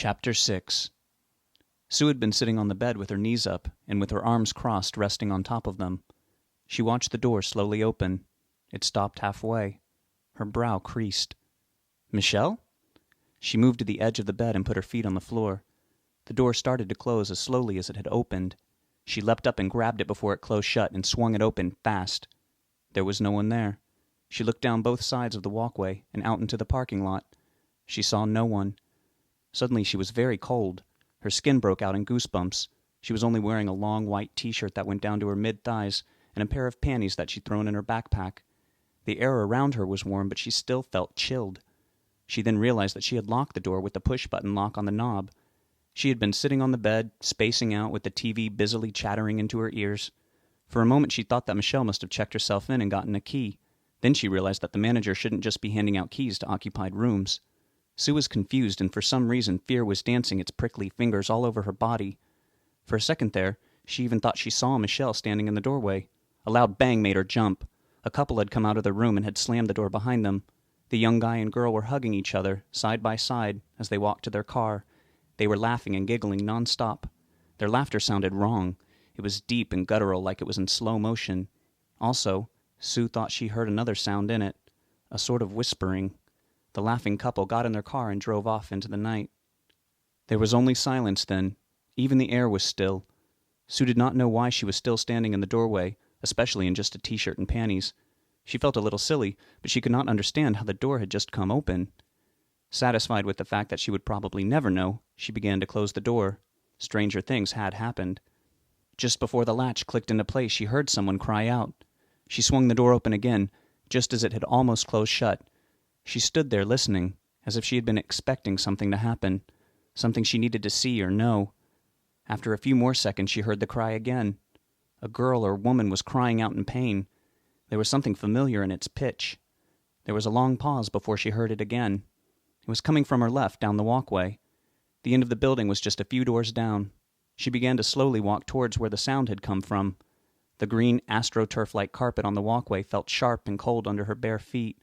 Chapter 6. Sue had been sitting on the bed with her knees up and with her arms crossed resting on top of them. She watched the door slowly open. It stopped halfway. Her brow creased. "Michelle?" She moved to the edge of the bed and put her feet on the floor. The door started to close as slowly as it had opened. She leapt up and grabbed it before it closed shut and swung it open fast. There was no one there. She looked down both sides of the walkway and out into the parking lot. She saw no one. Suddenly she was very cold. Her skin broke out in goosebumps. She was only wearing a long white t-shirt that went down to her mid-thighs and a pair of panties that she'd thrown in her backpack. The air around her was warm, but she still felt chilled. She then realized that she had locked the door with the push-button lock on the knob. She had been sitting on the bed, spacing out with the TV busily chattering into her ears. For a moment she thought that Michelle must have checked herself in and gotten a key. Then she realized that the manager shouldn't just be handing out keys to occupied rooms. Sue was confused, and for some reason fear was dancing its prickly fingers all over her body. For a second there, she even thought she saw Michelle standing in the doorway. A loud bang made her jump. A couple had come out of their room and had slammed the door behind them. The young guy and girl were hugging each other, side by side, as they walked to their car. They were laughing and giggling nonstop. Their laughter sounded wrong. It was deep and guttural, like it was in slow motion. Also, Sue thought she heard another sound in it, a sort of whispering. The laughing couple got in their car and drove off into the night. There was only silence then. Even the air was still. Sue did not know why she was still standing in the doorway, especially in just a t-shirt and panties. She felt a little silly, but she could not understand how the door had just come open. Satisfied with the fact that she would probably never know, she began to close the door. Stranger things had happened. Just before the latch clicked into place, she heard someone cry out. She swung the door open again, just as it had almost closed shut. She stood there listening, as if she had been expecting something to happen, something she needed to see or know. After a few more seconds, she heard the cry again. A girl or woman was crying out in pain. There was something familiar in its pitch. There was a long pause before she heard it again. It was coming from her left, down the walkway. The end of the building was just a few doors down. She began to slowly walk towards where the sound had come from. The green astroturf-like carpet on the walkway felt sharp and cold under her bare feet.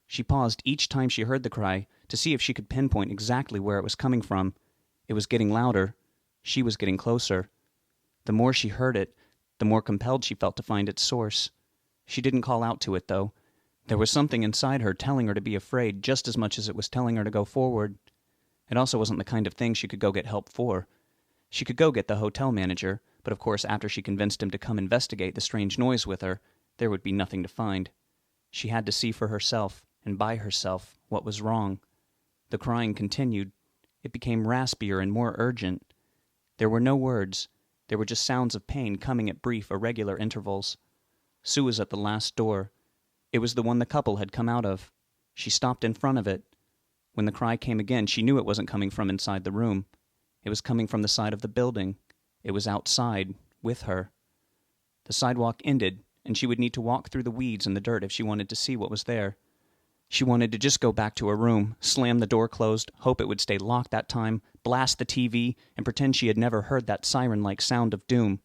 She paused each time she heard the cry to see if she could pinpoint exactly where it was coming from. It was getting louder. She was getting closer. The more she heard it, the more compelled she felt to find its source. She didn't call out to it, though. There was something inside her telling her to be afraid just as much as it was telling her to go forward. It also wasn't the kind of thing she could go get help for. She could go get the hotel manager, but of course after she convinced him to come investigate the strange noise with her, there would be nothing to find. She had to see for herself, and by herself, what was wrong. The crying continued. It became raspier and more urgent. There were no words. There were just sounds of pain coming at brief, irregular intervals. Sue was at the last door. It was the one the couple had come out of. She stopped in front of it. When the cry came again, she knew it wasn't coming from inside the room. It was coming from the side of the building. It was outside, with her. The sidewalk ended, and she would need to walk through the weeds and the dirt if she wanted to see what was there. She wanted to just go back to her room, slam the door closed, hope it would stay locked that time, blast the TV, and pretend she had never heard that siren-like sound of doom.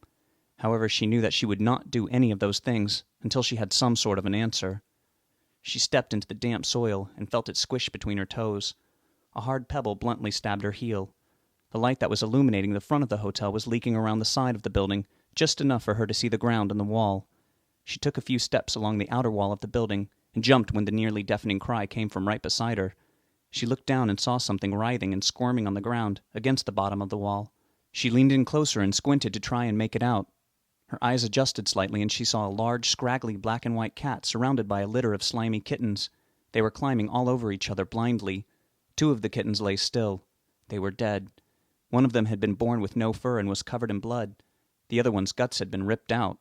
However, she knew that she would not do any of those things until she had some sort of an answer. She stepped into the damp soil and felt it squish between her toes. A hard pebble bluntly stabbed her heel. The light that was illuminating the front of the hotel was leaking around the side of the building, just enough for her to see the ground and the wall. She took a few steps along the outer wall of the building and jumped when the nearly deafening cry came from right beside her. She looked down and saw something writhing and squirming on the ground against the bottom of the wall. She leaned in closer and squinted to try and make it out. Her eyes adjusted slightly and she saw a large, scraggly black and white cat surrounded by a litter of slimy kittens. They were climbing all over each other blindly. 2 of the kittens lay still. They were dead. One of them had been born with no fur and was covered in blood. The other one's guts had been ripped out.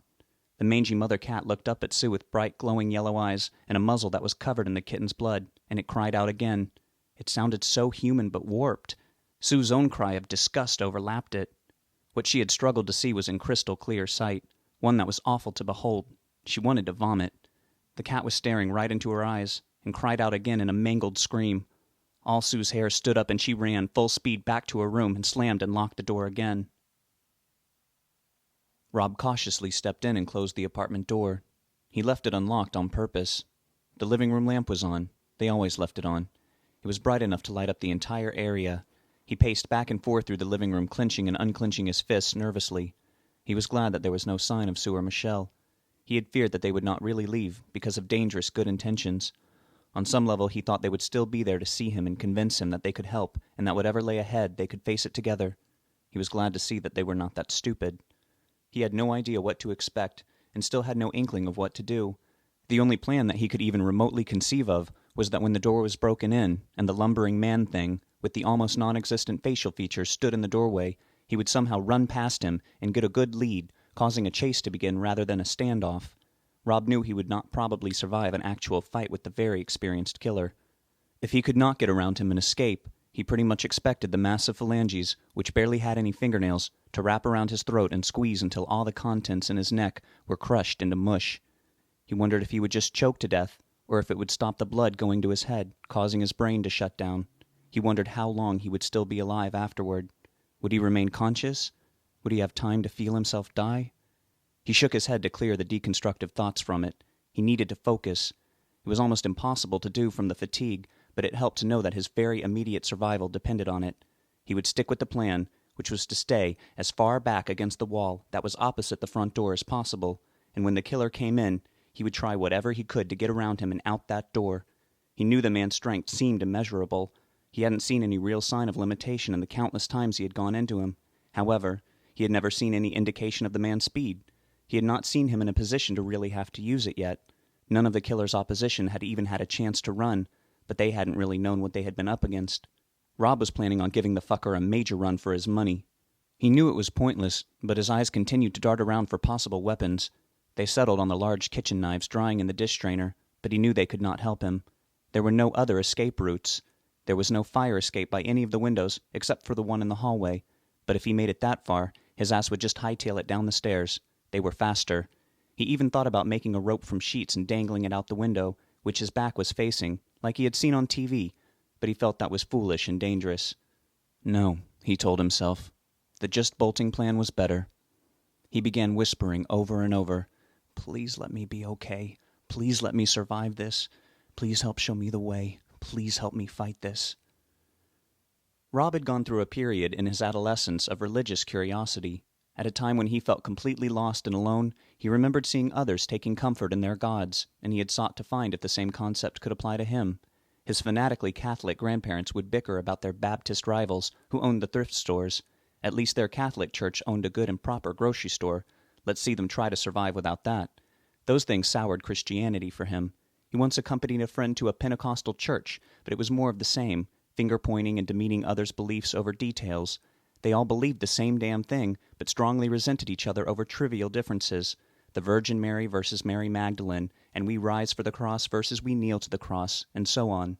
The mangy mother cat looked up at Sue with bright, glowing yellow eyes and a muzzle that was covered in the kitten's blood, and it cried out again. It sounded so human but warped. Sue's own cry of disgust overlapped it. What she had struggled to see was in crystal clear sight, one that was awful to behold. She wanted to vomit. The cat was staring right into her eyes and cried out again in a mangled scream. All Sue's hair stood up and she ran full speed back to her room and slammed and locked the door again. Rob cautiously stepped in and closed the apartment door. He left it unlocked on purpose. The living room lamp was on. They always left it on. It was bright enough to light up the entire area. He paced back and forth through the living room, clenching and unclenching his fists nervously. He was glad that there was no sign of Sue or Michelle. He had feared that they would not really leave because of dangerous good intentions. On some level, he thought they would still be there to see him and convince him that they could help, and that whatever lay ahead, they could face it together. He was glad to see that they were not that stupid. He had no idea what to expect, and still had no inkling of what to do. The only plan that he could even remotely conceive of was that when the door was broken in, and the lumbering man-thing, with the almost non-existent facial features, stood in the doorway, he would somehow run past him and get a good lead, causing a chase to begin rather than a standoff. Rob knew he would not probably survive an actual fight with the very experienced killer. If he could not get around him and escape, he pretty much expected the massive phalanges, which barely had any fingernails, to wrap around his throat and squeeze until all the contents in his neck were crushed into mush. He wondered if he would just choke to death, or if it would stop the blood going to his head, causing his brain to shut down. He wondered how long he would still be alive afterward. Would he remain conscious? Would he have time to feel himself die? He shook his head to clear the deconstructive thoughts from it. He needed to focus. It was almost impossible to do from the fatigue, but it helped to know that his very immediate survival depended on it. He would stick with the plan, which was to stay as far back against the wall that was opposite the front door as possible, and when the killer came in, he would try whatever he could to get around him and out that door. He knew the man's strength seemed immeasurable. He hadn't seen any real sign of limitation in the countless times he had gone into him. However, he had never seen any indication of the man's speed. He had not seen him in a position to really have to use it yet. None of the killer's opposition had even had a chance to run, but they hadn't really known what they had been up against. Rob was planning on giving the fucker a major run for his money. He knew it was pointless, but his eyes continued to dart around for possible weapons. They settled on the large kitchen knives drying in the dish strainer, but he knew they could not help him. There were no other escape routes. There was no fire escape by any of the windows, except for the one in the hallway. But if he made it that far, his ass would just hightail it down the stairs. They were faster. He even thought about making a rope from sheets and dangling it out the window, which his back was facing, like he had seen on TV, but he felt that was foolish and dangerous. No, he told himself. The just bolting plan was better. He began whispering over and over, "Please let me be okay. Please let me survive this. Please help show me the way. Please help me fight this." Rob had gone through a period in his adolescence of religious curiosity. At a time when he felt completely lost and alone, he remembered seeing others taking comfort in their gods, and he had sought to find if the same concept could apply to him. His fanatically Catholic grandparents would bicker about their Baptist rivals who owned the thrift stores. At least their Catholic church owned a good and proper grocery store. Let's see them try to survive without that. Those things soured Christianity for him. He once accompanied a friend to a Pentecostal church, but it was more of the same, finger-pointing and demeaning others' beliefs over details. They all believed the same damn thing, but strongly resented each other over trivial differences. The Virgin Mary versus Mary Magdalene, and we rise for the cross versus we kneel to the cross, and so on.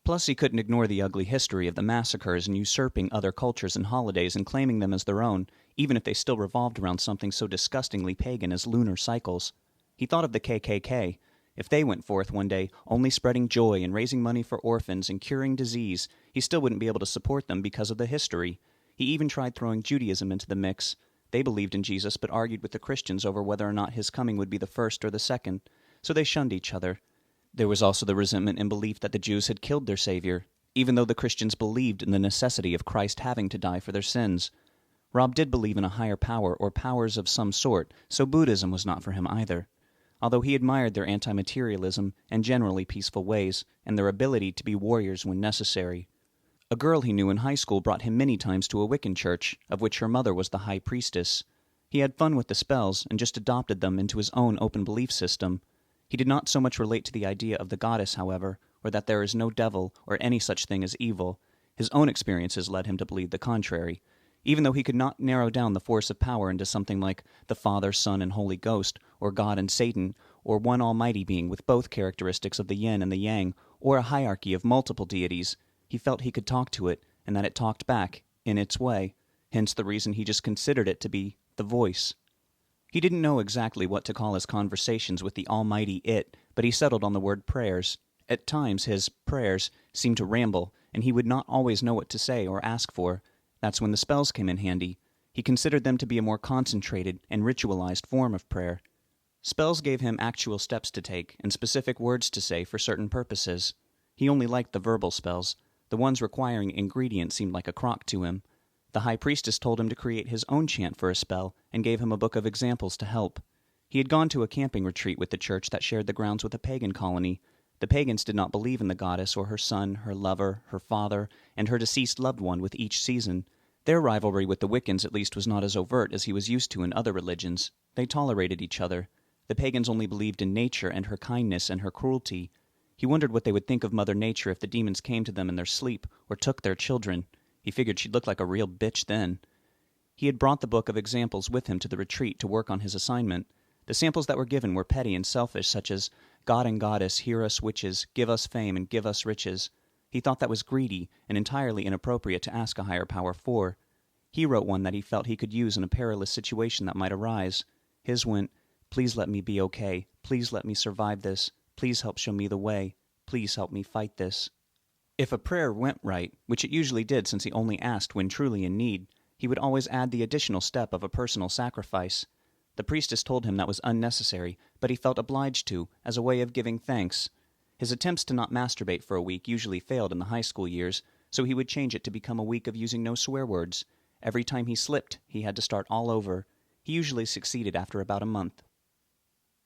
Plus, he couldn't ignore the ugly history of the massacres and usurping other cultures and holidays and claiming them as their own, even if they still revolved around something so disgustingly pagan as lunar cycles. He thought of the KKK. If they went forth one day only spreading joy and raising money for orphans and curing disease, he still wouldn't be able to support them because of the history. He even tried throwing Judaism into the mix. They believed in Jesus but argued with the Christians over whether or not his coming would be the first or the second, so they shunned each other. There was also the resentment and belief that the Jews had killed their Savior, even though the Christians believed in the necessity of Christ having to die for their sins. Rob did believe in a higher power or powers of some sort, so Buddhism was not for him either. Although he admired their anti-materialism and generally peaceful ways, and their ability to be warriors when necessary. A girl he knew in high school brought him many times to a Wiccan church, of which her mother was the high priestess. He had fun with the spells and just adopted them into his own open belief system. He did not so much relate to the idea of the goddess, however, or that there is no devil or any such thing as evil. His own experiences led him to believe the contrary. Even though he could not narrow down the force of power into something like the Father, Son, and Holy Ghost, or God and Satan, or one almighty being with both characteristics of the yin and the yang, or a hierarchy of multiple deities, he felt he could talk to it, and that it talked back, in its way, hence the reason he just considered it to be the voice. He didn't know exactly what to call his conversations with the almighty it, but he settled on the word prayers. At times his prayers seemed to ramble, and he would not always know what to say or ask for. That's when the spells came in handy. He considered them to be a more concentrated and ritualized form of prayer. Spells gave him actual steps to take and specific words to say for certain purposes. He only liked the verbal spells. The ones requiring ingredients seemed like a crock to him. The high priestess told him to create his own chant for a spell and gave him a book of examples to help. He had gone to a camping retreat with the church that shared the grounds with a pagan colony. The pagans did not believe in the goddess or her son, her lover, her father, and her deceased loved one with each season. Their rivalry with the Wiccans at least was not as overt as he was used to in other religions. They tolerated each other. The pagans only believed in nature and her kindness and her cruelty. He wondered what they would think of Mother Nature if the demons came to them in their sleep or took their children. He figured she'd look like a real bitch then. He had brought the book of examples with him to the retreat to work on his assignment. The samples that were given were petty and selfish, such as, "God and Goddess, hear us witches, give us fame and give us riches." He thought that was greedy and entirely inappropriate to ask a higher power for. He wrote one that he felt he could use in a perilous situation that might arise. His went, "Please let me be okay. Please let me survive this. Please help show me the way. Please help me fight this." If a prayer went right, which it usually did since he only asked when truly in need, he would always add the additional step of a personal sacrifice. The priestess told him that was unnecessary, but he felt obliged to, as a way of giving thanks. His attempts to not masturbate for a week usually failed in the high school years, so he would change it to become a week of using no swear words. Every time he slipped, he had to start all over. He usually succeeded after about a month.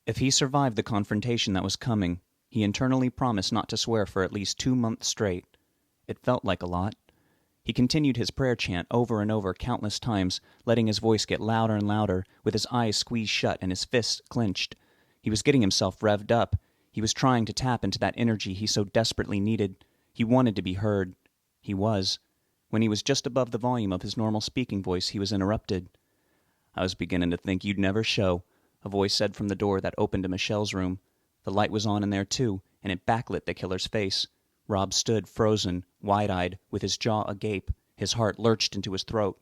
If he survived the confrontation that was coming, he internally promised not to swear for at least 2 months straight. It felt like a lot. He continued his prayer chant over and over countless times, letting his voice get louder and louder, with his eyes squeezed shut and his fists clenched. He was getting himself revved up. He was trying to tap into that energy he so desperately needed. He wanted to be heard. He was. When he was just above the volume of his normal speaking voice, he was interrupted. "I was beginning to think you'd never show," a voice said from the door that opened to Michelle's room. The light was on in there too, and it backlit the killer's face. Rob stood frozen, wide-eyed, with his jaw agape. His heart lurched into his throat.